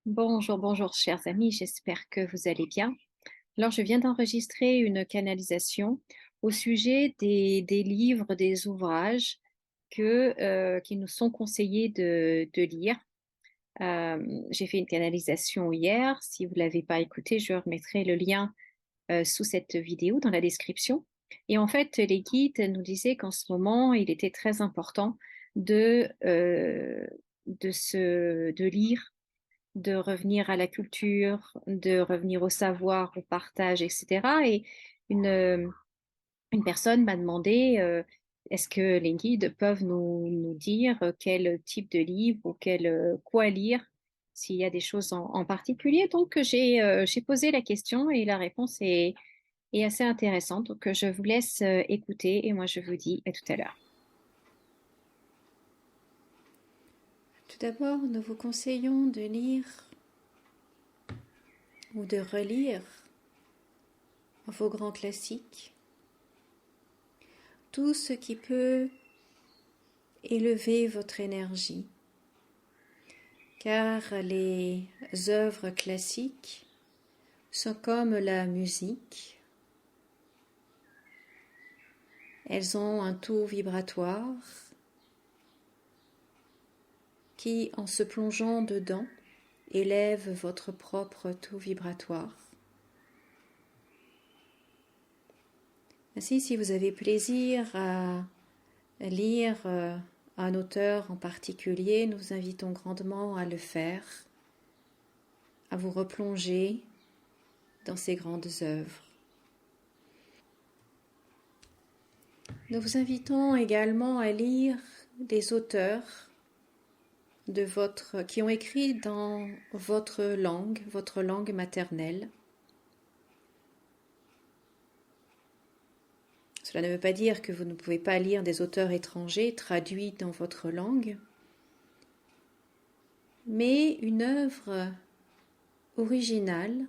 Bonjour, bonjour, chers amis, j'espère que vous allez bien. Alors, je viens d'enregistrer une canalisation au sujet des livres, des ouvrages qui nous sont conseillés de lire. J'ai fait une canalisation hier. Si vous ne l'avez pas écouté, je remettrai le lien sous cette vidéo dans la description. Et en fait, les guides nous disaient qu'en ce moment, il était très important de, euh, de lire, de revenir à la culture, de revenir au savoir, au partage, etc. Et une, euh, une personne m'a demandé, est-ce que les guides peuvent nous dire quel type de livre ou quoi lire, s'il y a des choses en particulier. Donc, j'ai posé la question et la réponse est assez intéressante. Donc, je vous laisse écouter et moi, je vous dis à tout à l'heure. Tout d'abord, nous vous conseillons de lire ou de relire vos grands classiques, tout ce qui peut élever votre énergie, car les œuvres classiques sont comme la musique, elles ont un taux vibratoire qui, en se plongeant dedans, élève votre propre taux vibratoire. Ainsi, si vous avez plaisir à lire un auteur en particulier, nous vous invitons grandement à le faire, à vous replonger dans ces grandes œuvres. Nous vous invitons également à lire des auteurs qui ont écrit dans votre langue maternelle. Cela ne veut pas dire que vous ne pouvez pas lire des auteurs étrangers traduits dans votre langue, mais une œuvre originale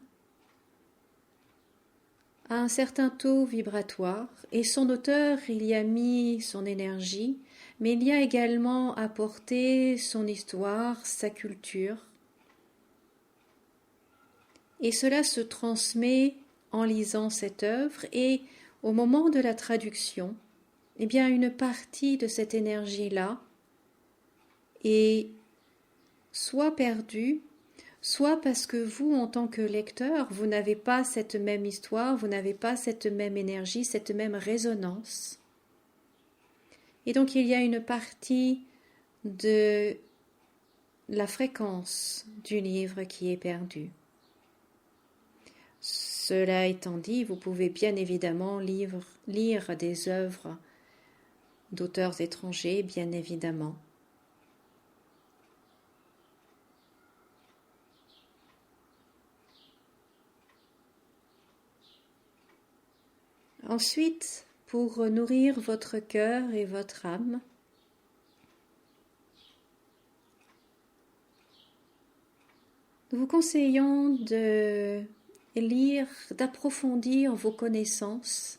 a un certain taux vibratoire et son auteur, il y a mis son énergie, mais il y a également apporté son histoire, sa culture. Et cela se transmet en lisant cette œuvre et au moment de la traduction, eh bien une partie de cette énergie-là est soit perdue, soit parce que vous, en tant que lecteur, vous n'avez pas cette même histoire, vous n'avez pas cette même énergie, cette même résonance. Et donc il y a une partie de la fréquence du livre qui est perdue. Cela étant dit, vous pouvez bien évidemment lire des œuvres d'auteurs étrangers, bien évidemment. Ensuite, pour nourrir votre cœur et votre âme, nous vous conseillons de lire, d'approfondir vos connaissances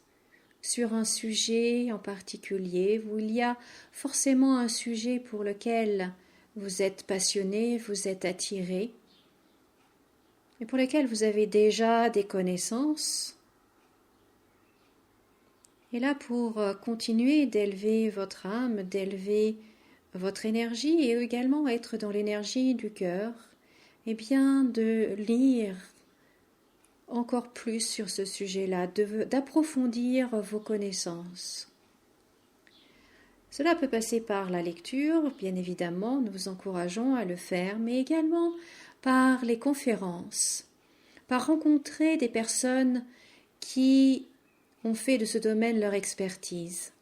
sur un sujet en particulier, où il y a forcément un sujet pour lequel vous êtes passionné, vous êtes attiré, et pour lequel vous avez déjà des connaissances. Et là, pour continuer d'élever votre âme, d'élever votre énergie et également être dans l'énergie du cœur, eh bien de lire encore plus sur ce sujet-là, d'approfondir vos connaissances. Cela peut passer par la lecture, bien évidemment, nous vous encourageons à le faire, mais également par les conférences, par rencontrer des personnes qui ont fait de ce domaine leur expertise.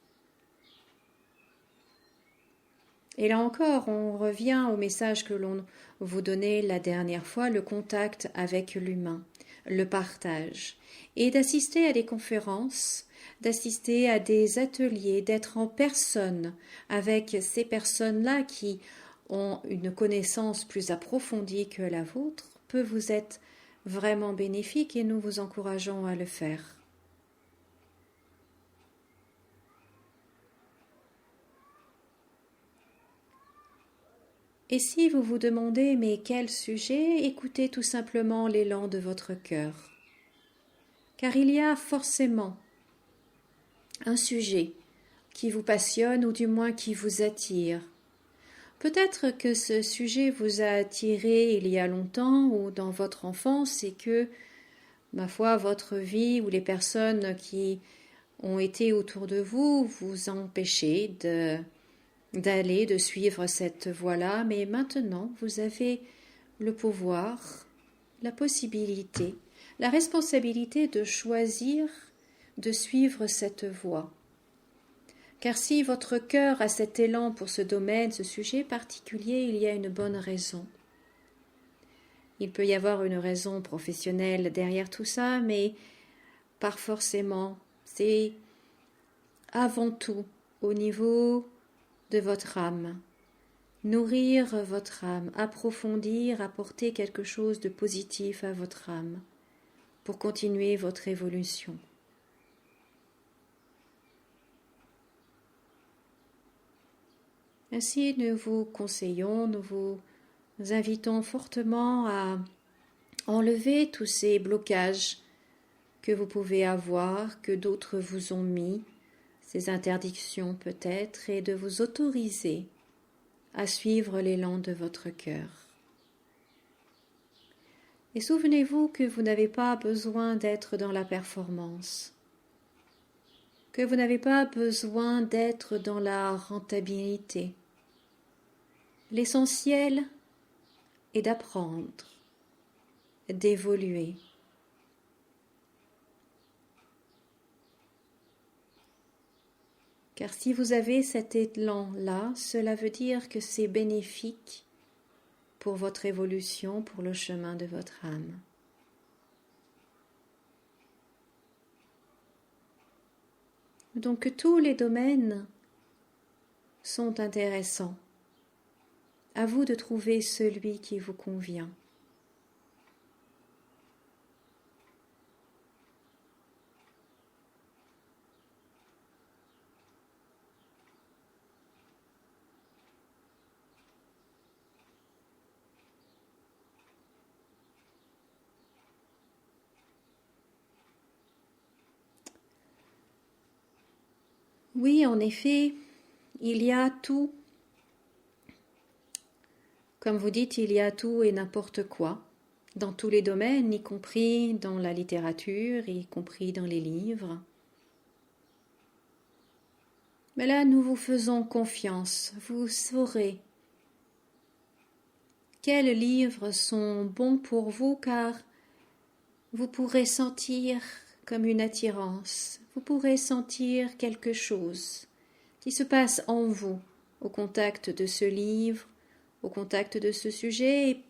Et là encore, on revient au message que l'on vous donnait la dernière fois, le contact avec l'humain, le partage, et d'assister à des conférences, d'assister à des ateliers, d'être en personne avec ces personnes-là qui ont une connaissance plus approfondie que la vôtre, peut vous être vraiment bénéfique et nous vous encourageons à le faire. Et si vous vous demandez mais quel sujet, écoutez tout simplement l'élan de votre cœur. Car il y a forcément un sujet qui vous passionne ou du moins qui vous attire. Peut-être que ce sujet vous a attiré il y a longtemps ou dans votre enfance et que, ma foi, votre vie ou les personnes qui ont été autour de vous vous empêchaient d'aller, de suivre cette voie-là. Mais maintenant, vous avez le pouvoir, la possibilité, la responsabilité de choisir de suivre cette voie. Car si votre cœur a cet élan pour ce domaine, ce sujet particulier, il y a une bonne raison. Il peut y avoir une raison professionnelle derrière tout ça, mais pas forcément. C'est avant tout au niveau de votre âme. Nourrir votre âme, approfondir, apporter quelque chose de positif à votre âme pour continuer votre évolution. Ainsi, nous vous conseillons, nous vous invitons fortement à enlever tous ces blocages que vous pouvez avoir, que d'autres vous ont mis, ces interdictions peut-être, et de vous autoriser à suivre l'élan de votre cœur. Et souvenez-vous que vous n'avez pas besoin d'être dans la performance, que vous n'avez pas besoin d'être dans la rentabilité. L'essentiel est d'apprendre, d'évoluer. Car si vous avez cet élan-là, cela veut dire que c'est bénéfique pour votre évolution, pour le chemin de votre âme. Donc tous les domaines sont intéressants. À vous de trouver celui qui vous convient. Oui, en effet, il y a tout. Comme vous dites, il y a tout et n'importe quoi, dans tous les domaines, y compris dans la littérature, y compris dans les livres. Mais là, nous vous faisons confiance, vous saurez quels livres sont bons pour vous, car vous pourrez sentir comme une attirance, vous pourrez sentir quelque chose qui se passe en vous au contact de ce livre, au contact de ce sujet, et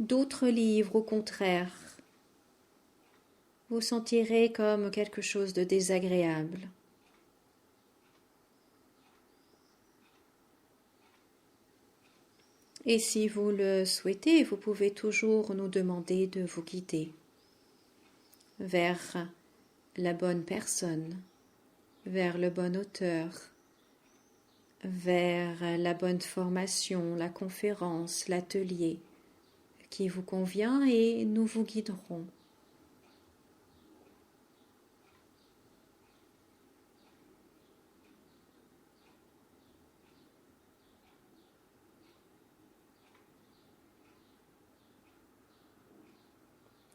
d'autres livres au contraire. Vous sentirez comme quelque chose de désagréable. Et si vous le souhaitez, vous pouvez toujours nous demander de vous guider vers la bonne personne, vers le bon auteur, vers la bonne formation, la conférence, l'atelier qui vous convient, et nous vous guiderons.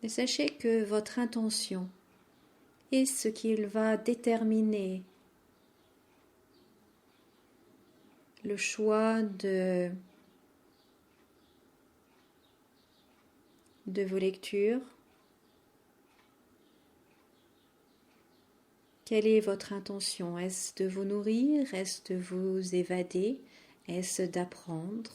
Et sachez que votre intention est ce qu'il va déterminer le choix de vos lectures. Quelle est votre intention? Est-ce de vous nourrir? Est-ce de vous évader? Est-ce d'apprendre?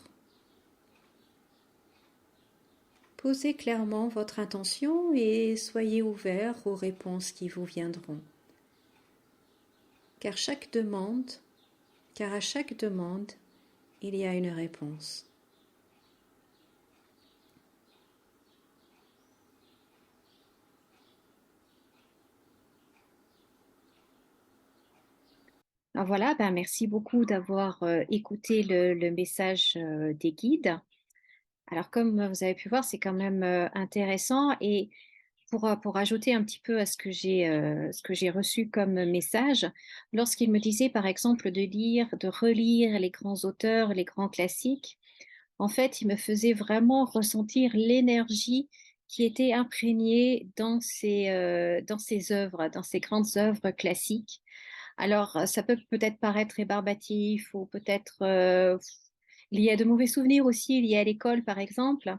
Posez clairement votre intention et soyez ouvert aux réponses qui vous viendront. Car à chaque demande, il y a une réponse. Alors voilà, ben merci beaucoup d'avoir écouté le message des guides. Alors comme vous avez pu voir, c'est quand même intéressant et pour ajouter un petit peu à ce que j'ai reçu comme message, lorsqu'il me disait par exemple de lire, de relire les grands auteurs, les grands classiques, en fait, il me faisait vraiment ressentir l'énergie qui était imprégnée dans ces œuvres, dans ces grandes œuvres classiques. Alors, ça peut peut-être paraître rébarbatif ou peut-être lié à de mauvais souvenirs aussi, liés à l'école, par exemple.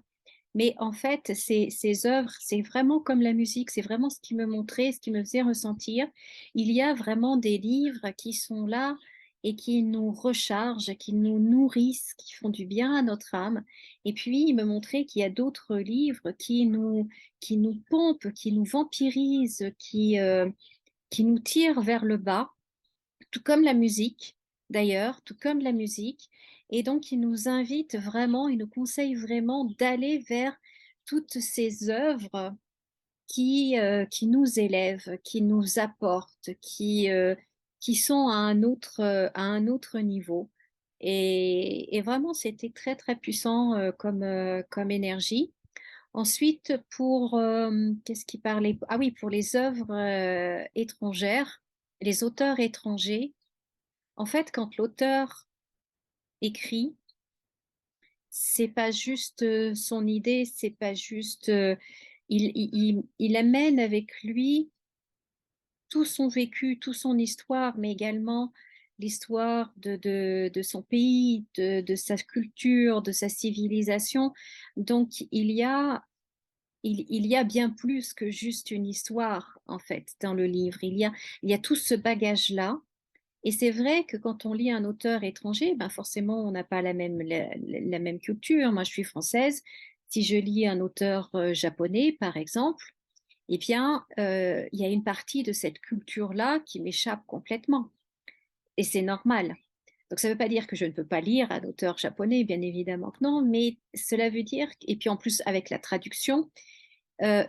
Mais en fait, ces œuvres, c'est vraiment comme la musique, c'est vraiment ce qui me montrait, ce qui me faisait ressentir. Il y a vraiment des livres qui sont là et qui nous rechargent, qui nous nourrissent, qui font du bien à notre âme. Et puis, il me montrait qu'il y a d'autres livres qui nous pompent, qui nous vampirisent, qui nous tirent vers le bas tout comme la musique, d'ailleurs, tout comme la musique. Et donc, il nous invite vraiment, il nous conseille vraiment d'aller vers toutes ces œuvres qui nous élèvent, qui nous apportent, qui sont à un autre niveau. Et vraiment, c'était très, très puissant comme énergie. Ensuite, qu'est-ce qui parlait? Ah oui, pour les œuvres étrangères, les auteurs étrangers. En fait, quand l'auteur écrit, c'est pas juste son idée, c'est pas juste. Il amène avec lui tout son vécu, toute son histoire, mais également l'histoire de son pays, de sa culture, de sa civilisation. Donc, il y a bien plus que juste une histoire, en fait, dans le livre. Il y a tout ce bagage-là. Et c'est vrai que quand on lit un auteur étranger, ben forcément, on n'a pas la même culture. Moi, je suis française. Si je lis un auteur japonais, par exemple, eh bien, il y a une partie de cette culture-là qui m'échappe complètement. Et c'est normal. Donc, ça ne veut pas dire que je ne peux pas lire un auteur japonais, bien évidemment que non, mais cela veut dire, et puis en plus avec la traduction,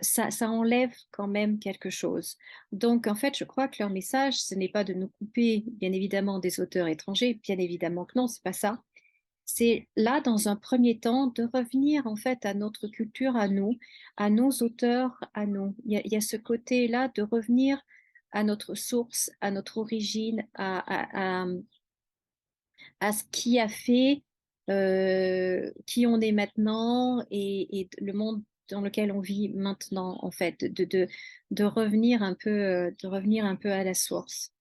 ça enlève quand même quelque chose. Donc, en fait, je crois que leur message, ce n'est pas de nous couper, bien évidemment, des auteurs étrangers, bien évidemment que non, c'est pas ça. C'est là, dans un premier temps, de revenir en fait à notre culture, à nous, à nos auteurs, à nous. Il y a ce côté-là de revenir à notre source, à notre origine, à ce qui a fait qui on est maintenant et le monde dans lequel on vit maintenant, en fait, de revenir un peu à la source.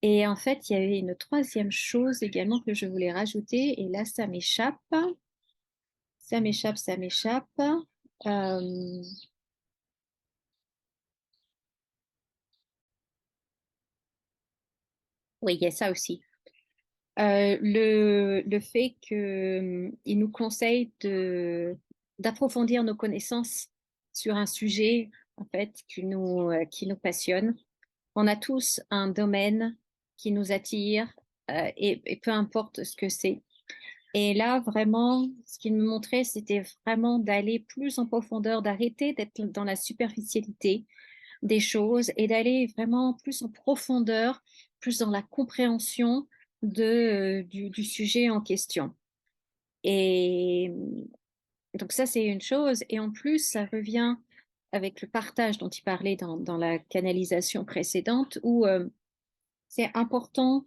Et en fait, il y avait une troisième chose également que je voulais rajouter, et là, ça m'échappe. Euh, oui, il y a ça aussi. Le fait qu'il nous conseille d'approfondir nos connaissances sur un sujet en fait qui nous passionne. On a tous un domaine qui nous attire et peu importe ce que c'est. Et là, vraiment, ce qu'il me montrait, c'était vraiment d'aller plus en profondeur, d'arrêter d'être dans la superficialité des choses et d'aller vraiment plus en profondeur, plus dans la compréhension du sujet en question. Et donc ça, c'est une chose. Et en plus, ça revient avec le partage dont il parlait dans la canalisation précédente, où c'est important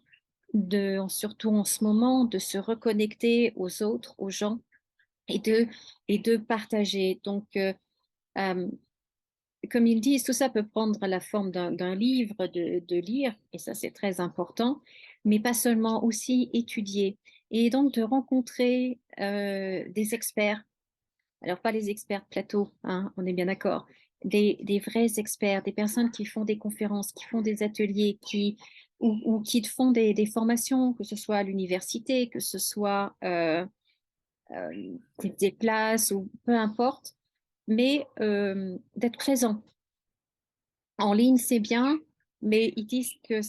surtout en ce moment, de se reconnecter aux autres, aux gens et et de partager. Donc, euh, comme ils disent, tout ça peut prendre la forme d'un livre de lire, et ça c'est très important, mais pas seulement, aussi étudier. Et donc de rencontrer des experts, alors pas les experts plateau, hein, on est bien d'accord, des vrais experts, des personnes qui font des conférences, qui font des ateliers, ou qui font des formations, que ce soit à l'université, que ce soit des places, ou peu importe, mais d'être présent en ligne, c'est bien, mais ils disent que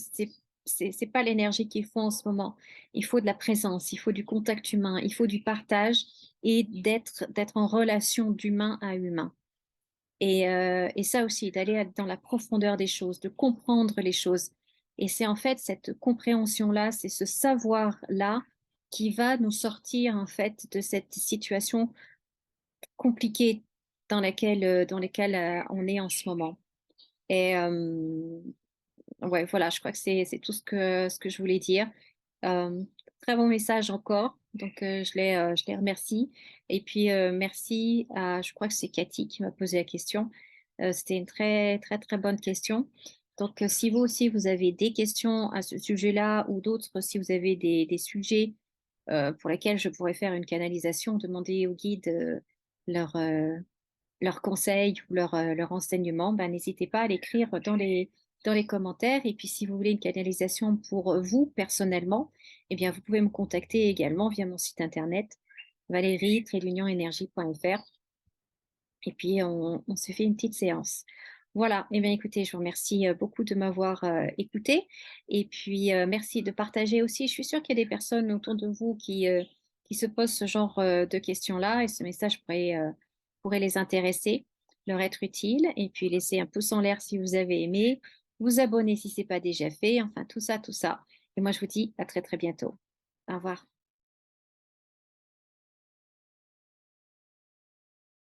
c'est pas l'énergie qu'il faut en ce moment. Il faut de la présence, il faut du contact humain, il faut du partage et d'être en relation d'humain à humain. Et ça aussi, d'aller dans la profondeur des choses, de comprendre les choses. Et c'est en fait cette compréhension-là, c'est ce savoir-là qui va nous sortir en fait de cette situation compliquée dans laquelle on est en ce moment. Et ouais, voilà, je crois que c'est tout ce que je voulais dire. Euh, Très bon message encore, donc je les remercie. Et puis merci à, je crois que c'est Cathy qui m'a posé la question. C'était une très très très bonne question. Donc si vous aussi vous avez des questions à ce sujet-là ou d'autres, si vous avez des sujets pour lesquels je pourrais faire une canalisation, demander au guide leur leurs conseils ou leurs renseignements, ben, n'hésitez pas à l'écrire dans les commentaires. Et puis, si vous voulez une canalisation pour vous personnellement, eh bien, vous pouvez me contacter également via mon site internet valérie-énergie.fr. Et puis, on se fait une petite séance. Voilà. Eh bien, écoutez, je vous remercie beaucoup de m'avoir écouté. Et puis, merci de partager aussi. Je suis sûre qu'il y a des personnes autour de vous qui se posent ce genre de questions-là et ce message pourrait les intéresser, leur être utile. Et puis, laissez un pouce en l'air si vous avez aimé, vous abonner si ce n'est pas déjà fait. Enfin, tout ça, tout ça. Et moi, je vous dis à très, très bientôt. Au revoir.